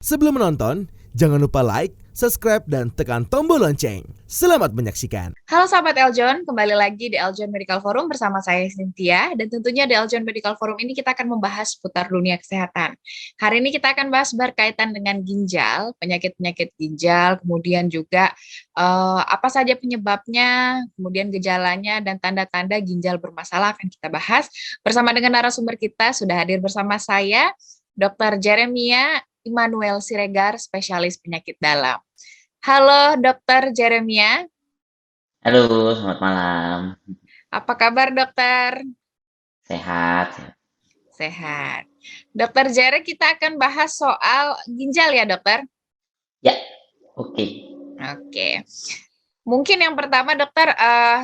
Sebelum menonton, jangan lupa like, subscribe, dan tekan tombol lonceng. Selamat menyaksikan. Halo sahabat Eljon, kembali lagi di Eljon Medical Forum bersama saya Cynthia, dan tentunya di Eljon Medical Forum ini kita akan membahas seputar dunia kesehatan. Hari ini kita akan bahas berkaitan dengan ginjal, penyakit-penyakit ginjal, kemudian juga apa saja penyebabnya, kemudian gejalanya dan tanda-tanda ginjal bermasalah akan kita bahas bersama dengan narasumber kita. Sudah hadir bersama saya Dr. Jeremia Immanuel Siregar, spesialis penyakit dalam. Halo Dr. Jeremia. Halo, selamat malam. Apa kabar dokter? Sehat. Sehat. Dokter Jere, kita akan bahas soal ginjal ya dokter? Ya, oke. Oke. Mungkin yang pertama dokter,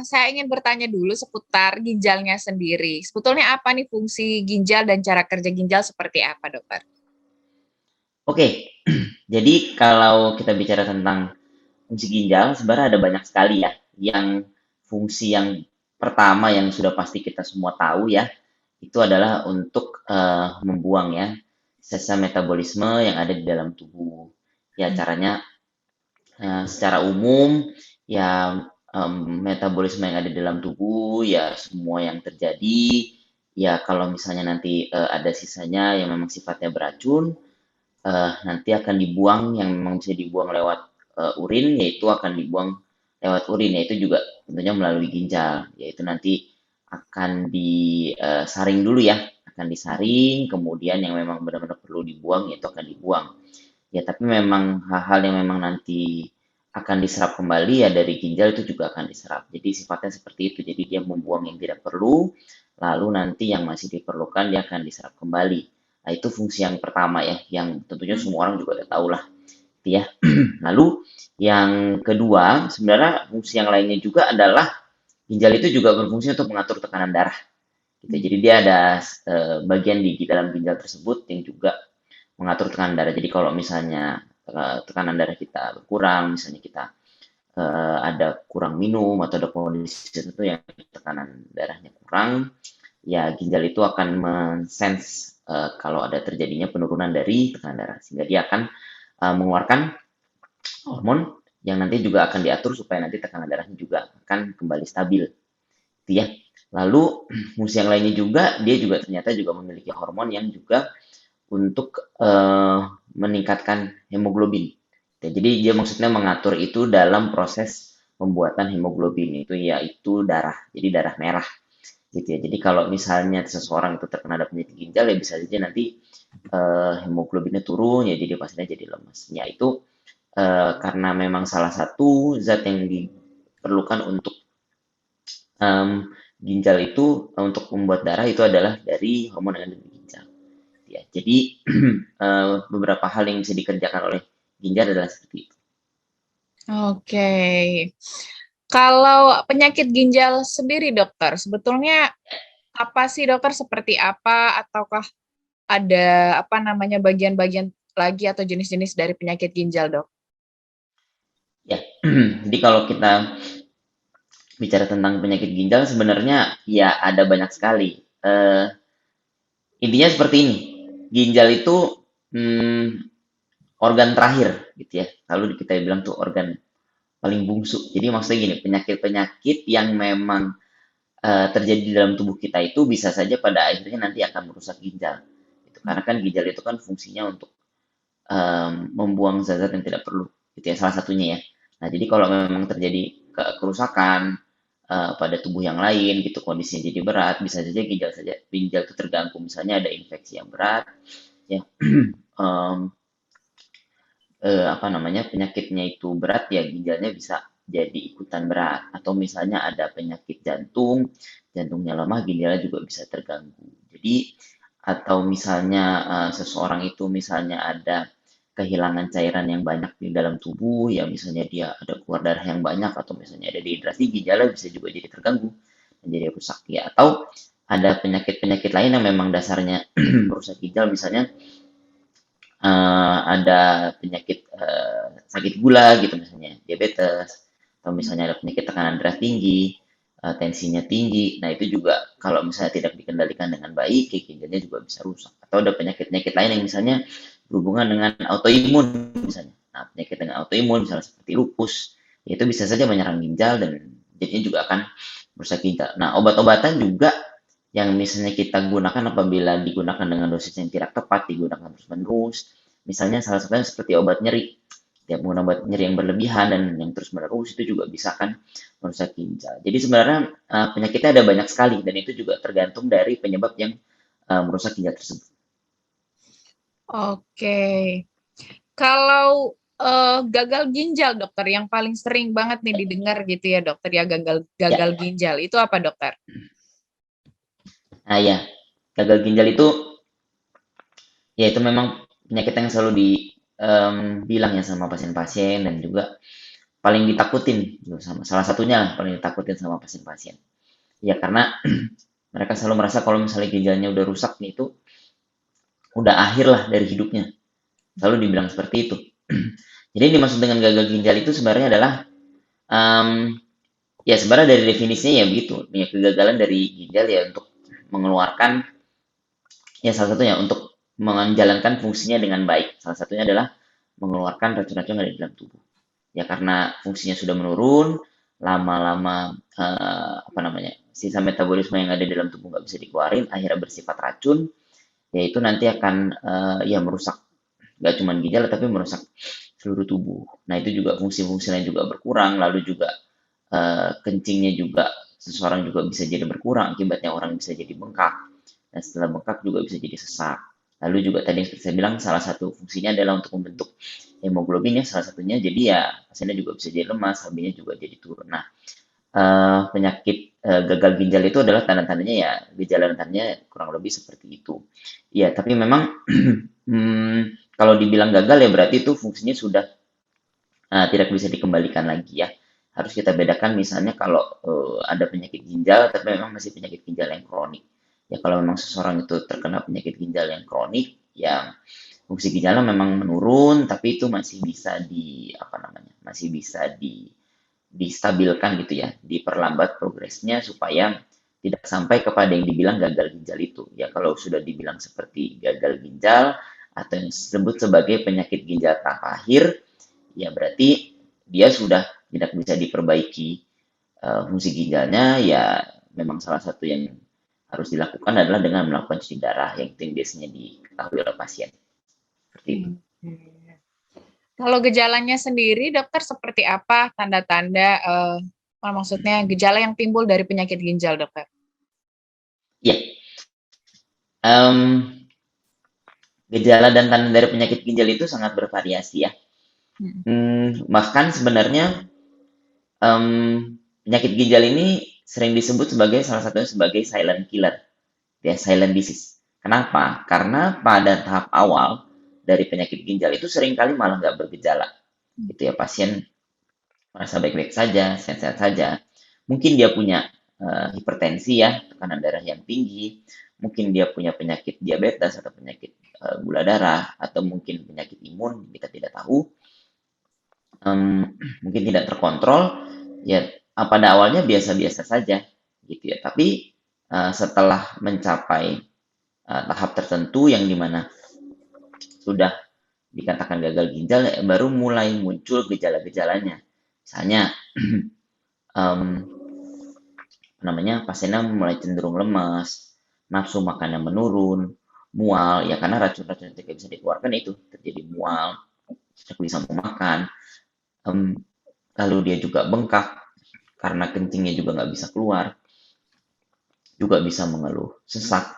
saya ingin bertanya dulu seputar ginjalnya sendiri. Sebetulnya apa nih fungsi ginjal dan cara kerja ginjal seperti apa dokter? Oke, jadi kalau kita bicara tentang fungsi ginjal, sebenarnya ada banyak sekali ya. Yang fungsi yang pertama yang sudah pasti kita semua tahu ya, itu adalah untuk membuang ya sisa metabolisme yang ada di dalam tubuh. Ya caranya secara umum ya metabolisme yang ada di dalam tubuh ya semua yang terjadi ya kalau misalnya nanti ada sisanya yang memang sifatnya beracun nanti akan dibuang yang memang bisa dibuang lewat urin yaitu akan dibuang lewat urin yaitu juga tentunya melalui ginjal yaitu nanti akan disaring dulu ya akan disaring kemudian yang memang benar-benar perlu dibuang yaitu akan dibuang ya tapi memang hal-hal yang memang nanti akan diserap kembali ya dari ginjal itu juga akan diserap jadi sifatnya seperti itu jadi dia membuang yang tidak perlu lalu nanti yang masih diperlukan dia akan diserap kembali. Nah, itu fungsi yang pertama ya, yang tentunya semua orang juga udah tahu lah, gitu ya. Lalu yang kedua, sebenarnya fungsi yang lainnya juga adalah ginjal itu juga berfungsi untuk mengatur tekanan darah. Gitu. Jadi dia ada bagian di dalam ginjal tersebut yang juga mengatur tekanan darah. Jadi kalau misalnya tekanan darah kita berkurang, misalnya kita ada kurang minum atau ada kondisi tertentu yang tekanan darahnya kurang, ya ginjal itu akan men-sense kalau ada terjadinya penurunan dari tekanan darah sehingga dia akan mengeluarkan hormon yang nanti juga akan diatur supaya nanti tekanan darahnya juga akan kembali stabil gitu ya. Lalu fungsi yang lainnya juga dia juga ternyata juga memiliki hormon yang juga untuk meningkatkan hemoglobin. Ya, jadi dia maksudnya mengatur itu dalam proses pembuatan hemoglobin itu yaitu darah. Jadi darah merah gitu ya. Jadi kalau misalnya seseorang itu terkena ada penyakit ginjal ya bisa saja nanti hemoglobinnya turun ya jadi pasiennya jadi lemas. Ya itu karena memang salah satu zat yang diperlukan untuk ginjal itu untuk membuat darah itu adalah dari hormon yang ada di ginjal. Ya, jadi beberapa hal yang bisa dikerjakan oleh ginjal adalah seperti itu. Oke. Kalau penyakit ginjal sendiri dokter, sebetulnya apa sih dokter, seperti apa, ataukah ada apa namanya bagian-bagian lagi atau jenis-jenis dari penyakit ginjal dok? Ya, jadi kalau kita bicara tentang penyakit ginjal sebenarnya ya ada banyak sekali. Intinya seperti ini, ginjal itu organ terakhir gitu ya. Kalau kita bilang tuh organ paling bungsu. Jadi maksudnya gini, penyakit-penyakit yang memang terjadi di dalam tubuh kita itu bisa saja pada akhirnya nanti akan merusak ginjal. Gitu. Karena kan ginjal itu kan fungsinya untuk membuang zat-zat yang tidak perlu. Gitu ya, salah satunya ya. Nah, jadi kalau memang terjadi kerusakan pada tubuh yang lain gitu kondisinya jadi berat bisa saja ginjal itu terganggu misalnya ada infeksi yang berat ya apa namanya penyakitnya itu berat ya ginjalnya bisa jadi ikutan berat atau misalnya ada penyakit jantungnya lemah ginjalnya juga bisa terganggu jadi atau misalnya seseorang itu misalnya ada kehilangan cairan yang banyak di dalam tubuh ya misalnya dia ada keluar darah yang banyak atau misalnya ada dehidrasi ginjalnya bisa juga jadi terganggu dan jadi rusak ya atau ada penyakit-penyakit lain yang memang dasarnya merusak ginjal misalnya ada penyakit sakit gula gitu misalnya diabetes atau misalnya ada penyakit tekanan darah tinggi tensinya tinggi nah itu juga kalau misalnya tidak dikendalikan dengan baik ginjalnya juga bisa rusak atau ada penyakit-penyakit lain yang misalnya berhubungan dengan autoimun misalnya. Nah, penyakit dengan autoimun misalnya seperti lupus, itu bisa saja menyerang ginjal dan jadinya juga akan merusak ginjal. Nah, obat-obatan juga yang misalnya kita gunakan apabila digunakan dengan dosis yang tidak tepat, digunakan terus-menerus, misalnya salah satunya seperti obat nyeri. Tiap menggunakan obat nyeri yang berlebihan dan yang terus-menerus itu juga bisa kan merusak ginjal. Jadi sebenarnya penyakitnya ada banyak sekali dan itu juga tergantung dari penyebab yang merusak ginjal tersebut. Oke. Kalau gagal ginjal, dokter, yang paling sering banget nih didengar gitu ya, dokter, ya, gagal Ya, ginjal. Itu apa, dokter? nah ya, gagal ginjal itu ya itu memang penyakit yang selalu dibilang ya sama pasien-pasien dan juga paling ditakutin gitu, sama salah satunya paling ditakutin sama pasien-pasien. Ya karena mereka selalu merasa kalau misalnya ginjalnya udah rusak nih itu udah akhir lah dari hidupnya. Selalu dibilang seperti itu. Jadi yang dimaksud dengan gagal ginjal itu sebenarnya adalah em, ya sebenarnya dari definisinya ya begitu. Ya kegagalan dari ginjal ya untuk mengeluarkan ya salah satunya untuk menjalankan fungsinya dengan baik. Salah satunya adalah mengeluarkan racun-racun dari dalam tubuh. Ya karena fungsinya sudah menurun, lama-lama apa namanya sisa metabolisme yang ada di dalam tubuh nggak bisa dikeluarin, akhirnya bersifat racun, yaitu nanti akan ya merusak nggak cuma ginjal tapi merusak seluruh tubuh. Nah itu juga fungsi-fungsinya juga berkurang, lalu juga kencingnya juga seseorang juga bisa jadi berkurang, akibatnya orang bisa jadi bengkak, dan setelah bengkak juga bisa jadi sesak. Lalu juga tadi yang seperti saya bilang salah satu fungsinya adalah untuk membentuk hemoglobin ya salah satunya, jadi ya pasiennya juga bisa jadi lemas, HB-nya juga jadi turun. Nah penyakit gagal ginjal itu adalah tanda-tandanya ya gejala tandanya kurang lebih seperti itu. Ya tapi memang kalau dibilang gagal ya berarti itu fungsinya sudah tidak bisa dikembalikan lagi ya. Harus kita bedakan misalnya kalau ada penyakit ginjal tapi memang masih penyakit ginjal yang kronik. Ya kalau memang seseorang itu terkena penyakit ginjal yang kronik, ya fungsi ginjalnya memang menurun, tapi itu masih bisa apa namanya, masih bisa distabilkan gitu ya, diperlambat progresnya supaya tidak sampai kepada yang dibilang gagal ginjal itu. Ya kalau sudah dibilang seperti gagal ginjal atau yang disebut sebagai penyakit ginjal tahap akhir, ya berarti dia sudah tidak bisa diperbaiki fungsi ginjalnya, ya memang salah satu yang harus dilakukan adalah dengan melakukan cuci darah yang biasanya diketahui oleh pasien. Seperti itu. Kalau gejalanya sendiri, dokter, seperti apa tanda-tanda, maksudnya gejala yang timbul dari penyakit ginjal, dokter? Ya, gejala dan tanda dari penyakit ginjal itu sangat bervariasi ya. Bahkan sebenarnya penyakit ginjal ini sering disebut sebagai salah satunya sebagai silent killer, ya silent disease. Kenapa? Karena pada tahap awal dari penyakit ginjal itu seringkali malah nggak bergejala, gitu ya pasien merasa baik-baik saja, sehat-sehat saja. Mungkin dia punya hipertensi ya, tekanan darah yang tinggi, mungkin dia punya penyakit diabetes atau penyakit gula darah, atau mungkin penyakit imun kita tidak tahu, mungkin tidak terkontrol, ya pada awalnya biasa-biasa saja, gitu ya. Tapi setelah mencapai tahap tertentu yang dimana sudah dikatakan gagal ginjal, baru mulai muncul gejala-gejalanya. Misalnya, pasiennya mulai cenderung lemas, nafsu makannya menurun, mual, ya karena racun-racun yang tidak bisa dikeluarkan itu terjadi mual, tidak bisa makan, lalu dia juga bengkak karena kencingnya juga nggak bisa keluar, juga bisa mengeluh sesak,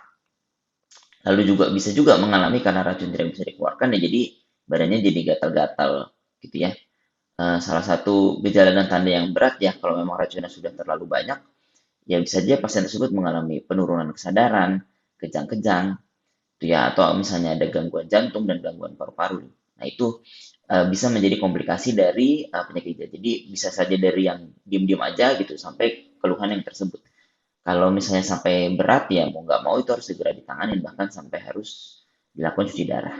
lalu juga bisa juga mengalami karena racun tidak bisa dikeluarkan ya jadi badannya jadi gatal-gatal gitu ya. Salah satu gejala dan tanda yang berat ya kalau memang racunnya sudah terlalu banyak, ya bisa saja pasien tersebut mengalami penurunan kesadaran, kejang-kejang, gitu ya, atau misalnya ada gangguan jantung dan gangguan paru-paru. Nah itu bisa menjadi komplikasi dari penyakit ginjal. Jadi bisa saja dari yang diem-diem aja gitu sampai keluhan yang tersebut. Kalau misalnya sampai berat ya mau nggak mau itu harus segera ditangani bahkan sampai harus dilakukan cuci darah.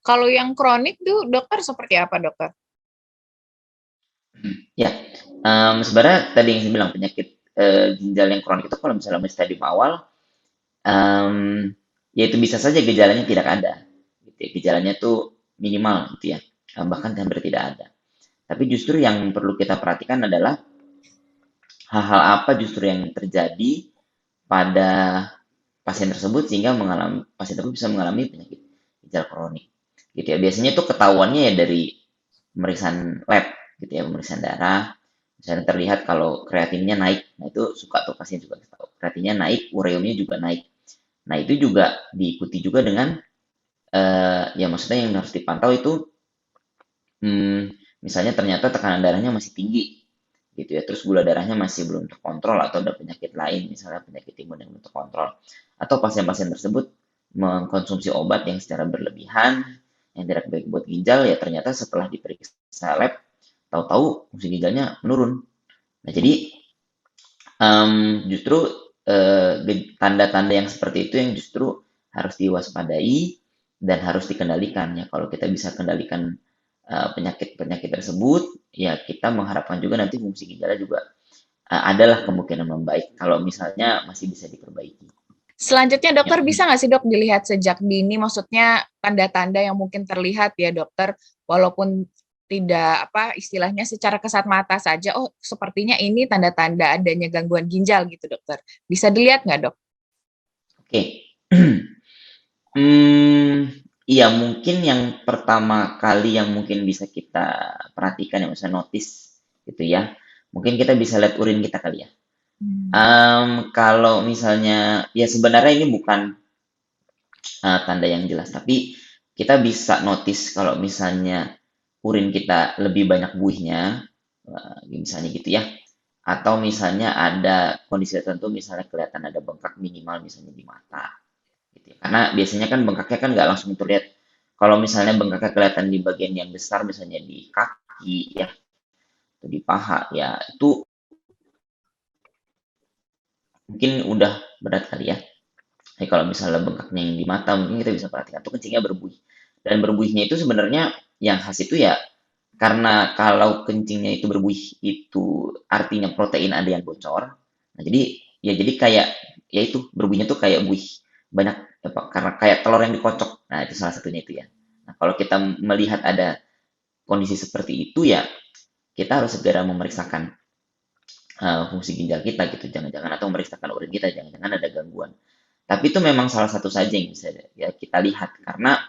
Kalau yang kronik tuh, dokter, seperti apa, dokter? Ya, sebenarnya tadi yang saya bilang penyakit ginjal yang kronik itu kalau misalnya stadium awal, ya itu bisa saja gejalanya tidak ada. gitu ya. Gejalanya tuh minimal gitu ya, bahkan hampir tidak ada. Tapi justru yang perlu kita perhatikan adalah hal-hal apa justru yang terjadi pada pasien tersebut sehingga pasien tersebut bisa mengalami penyakit ginjal kronik gitu ya. Biasanya itu ketahuannya ya dari pemeriksaan lab gitu ya, pemeriksaan darah. Misalnya terlihat kalau kreatinnya naik, nah itu suka tuh pasien juga tahu. Kreatinnya naik, ureumnya juga naik. Nah itu juga diikuti juga dengan ya maksudnya yang harus dipantau itu misalnya ternyata tekanan darahnya masih tinggi gitu ya, terus gula darahnya masih belum terkontrol atau ada penyakit lain, misalnya penyakit imun yang belum terkontrol, atau pasien-pasien tersebut mengkonsumsi obat yang secara berlebihan, yang tidak baik buat ginjal, ya ternyata setelah diperiksa lab, tahu-tahu fungsi ginjalnya menurun. Nah jadi justru tanda-tanda yang seperti itu yang justru harus diwaspadai dan harus dikendalikan ya. Kalau kita bisa kendalikan penyakit-penyakit tersebut, ya kita mengharapkan juga nanti fungsi ginjalnya juga adalah kemungkinan membaik kalau misalnya masih bisa diperbaiki. Selanjutnya Ya. dokter bisa nggak sih dok dilihat sejak dini, maksudnya tanda-tanda yang mungkin terlihat ya dokter, walaupun tidak istilahnya secara kasat mata saja, oh sepertinya ini tanda-tanda adanya gangguan ginjal gitu dokter. Bisa dilihat nggak dok? Oke. Iya mungkin yang pertama kali yang mungkin bisa kita perhatikan, yang bisa notice gitu ya, mungkin kita bisa lihat urin kita kali ya. Kalau misalnya, ya sebenarnya ini bukan tanda yang jelas, tapi kita bisa notice kalau misalnya urin kita lebih banyak buihnya, misalnya gitu ya, atau misalnya ada kondisi tertentu, misalnya kelihatan ada bengkak minimal misalnya di mata, gitu ya. Karena biasanya kan bengkaknya kan nggak langsung terlihat. Kalau misalnya bengkaknya kelihatan di bagian yang besar, misalnya di kaki ya, atau di paha, ya itu mungkin udah berat kali ya. Jadi kalau misalnya bengkaknya yang di mata, mungkin kita bisa perhatikan tuh kencingnya berbuih. Dan berbuihnya itu sebenarnya yang khas itu ya karena kalau kencingnya itu berbuih itu artinya protein ada yang bocor. Nah, jadi kayak ya itu berbuihnya tuh kayak buih banyak karena kayak telur yang dikocok. Nah, itu salah satunya itu ya. Nah, kalau kita melihat ada kondisi seperti itu ya kita harus segera memeriksakan fungsi ginjal kita gitu. Jangan-jangan atau memeriksakan urin kita, jangan-jangan ada gangguan. Tapi itu memang salah satu saja yang bisa ya kita lihat karena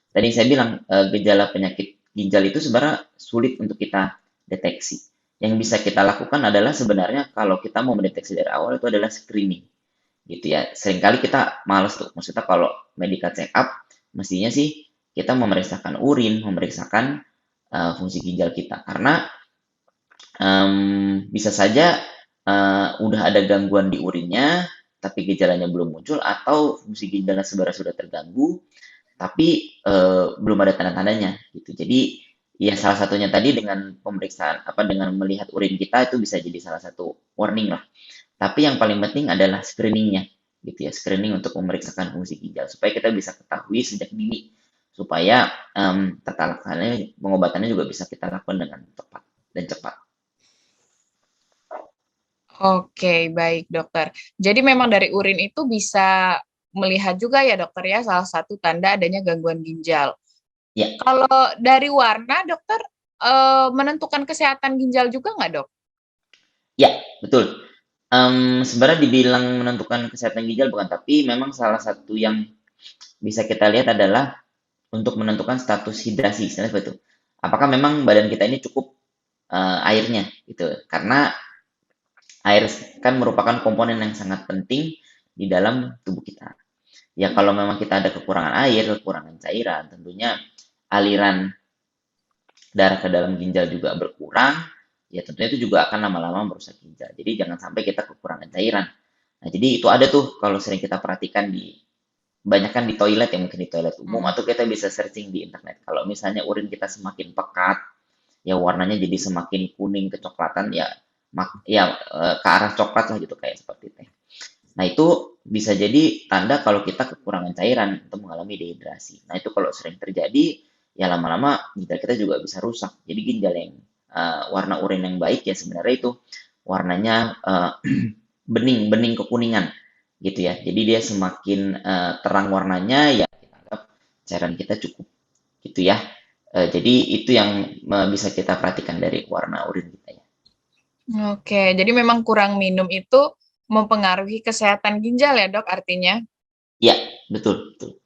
tadi saya bilang gejala penyakit ginjal itu sebenarnya sulit untuk kita deteksi. Yang bisa kita lakukan adalah sebenarnya kalau kita mau mendeteksi dari awal itu adalah screening gitu ya. Seringkali kita males tuh, maksudnya kalau medical check up mestinya sih kita memeriksakan urin, memeriksakan fungsi ginjal kita karena bisa saja udah ada gangguan di urinnya tapi gejalanya belum muncul atau fungsi ginjalnya sebenarnya sudah terganggu tapi belum ada tanda-tandanya gitu. Jadi ya salah satunya tadi dengan pemeriksaan dengan melihat urin kita itu bisa jadi salah satu warning lah. Tapi yang paling penting adalah screeningnya gitu ya, screening untuk memeriksakan fungsi ginjal supaya kita bisa ketahui sejak dini supaya tata laksananya pengobatannya juga bisa kita lakukan dengan tepat dan cepat. Oke, baik dokter. Jadi memang dari urin itu bisa melihat juga ya dokter ya salah satu tanda adanya gangguan ginjal. Ya. Kalau dari warna dokter menentukan kesehatan ginjal juga nggak dok? Ya, betul. Sebenarnya dibilang menentukan kesehatan ginjal bukan, tapi memang salah satu yang bisa kita lihat adalah untuk menentukan status hidrasi, istilahnya seperti itu. Apakah memang badan kita ini cukup airnya gitu? Karena air kan merupakan komponen yang sangat penting di dalam tubuh kita. Ya kalau memang kita ada kekurangan air, kekurangan cairan, tentunya aliran darah ke dalam ginjal juga berkurang, ya tentunya itu juga akan lama-lama merusak ginjal. Jadi jangan sampai kita kekurangan cairan. Nah, jadi itu ada tuh kalau sering kita perhatikan kebanyakan di toilet ya, mungkin di toilet umum atau kita bisa searching di internet. Kalau misalnya urin kita semakin pekat, ya warnanya jadi semakin kuning kecoklatan ya ke arah coklat lah gitu kayak seperti teh. Nah, itu bisa jadi tanda kalau kita kekurangan cairan atau mengalami dehidrasi. Nah, itu kalau sering terjadi, ya lama-lama ginjal kita juga bisa rusak. Jadi ginjal yang warna urin yang baik ya sebenarnya itu warnanya bening kekuningan gitu ya. Jadi dia semakin terang warnanya ya kita anggap cairan kita cukup gitu ya. Jadi itu yang bisa kita perhatikan dari warna urin kita ya. Oke, jadi memang kurang minum itu mempengaruhi kesehatan ginjal ya, Dok, artinya? Iya, betul, betul.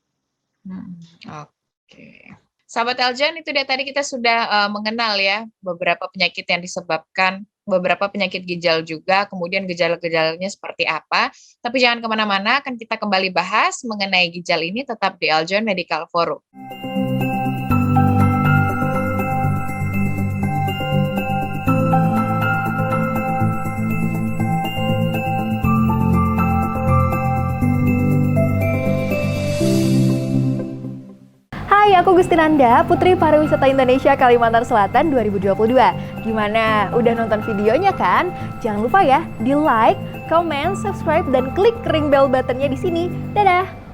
Oke. Sahabat Eljan, itu dia tadi kita sudah mengenal ya beberapa penyakit yang disebabkan, beberapa penyakit ginjal juga, kemudian gejala-gejalanya seperti apa. Tapi jangan kemana-mana, akan kita kembali bahas mengenai ginjal ini tetap di Eljan Medical Forum. Hai, aku Gustinanda, Putri Pariwisata Indonesia Kalimantan Selatan 2022. Gimana? Udah nonton videonya kan? Jangan lupa ya, di like, comment, subscribe, dan klik ring bell buttonnya di sini. Dadah!